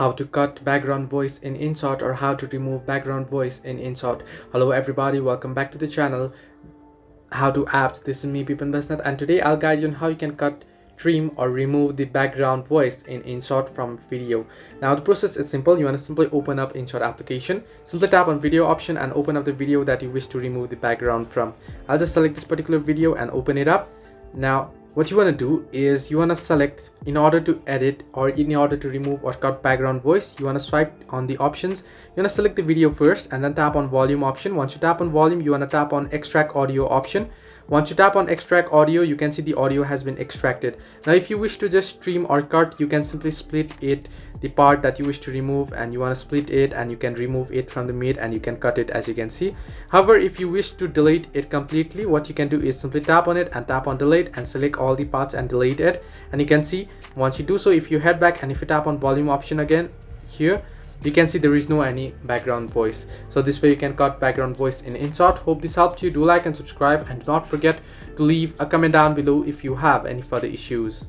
How to cut background voice in Inshot or how to remove background voice in Inshot. Hello everybody, welcome back to the channel How to Apps. This is me Pipan Basnat, and today I'll guide you on how you can cut, trim or remove the background voice in Inshot from video. Now the process is simple. You want to simply open up Inshot application, simply tap on video option and open up the video that you wish to remove the background from. I'll just select this particular video and open it up. Now what you want to do is you want to select, in order to edit or in order to remove or cut background voice, you want to swipe on the options. You want to select the video first and then tap on volume option. Once you tap on volume, you want to tap on extract audio option. Once you tap on extract audio, you can see the audio has been extracted. Now if you wish to just stream or cut, you can simply split it, the part that you wish to remove, and you want to split it and you can remove it from the mid and you can cut it, as you can see. However, if you wish to delete it completely, what you can do is simply tap on it and tap on delete and select all the parts and delete it. And you can see once you do so, if you head back and if you tap on volume option again here, you can see there is no any background voice. So this way you can cut background voice in Inshot. Hope this helped you. Do like and subscribe, and do not forget to leave a comment down below if you have any further issues.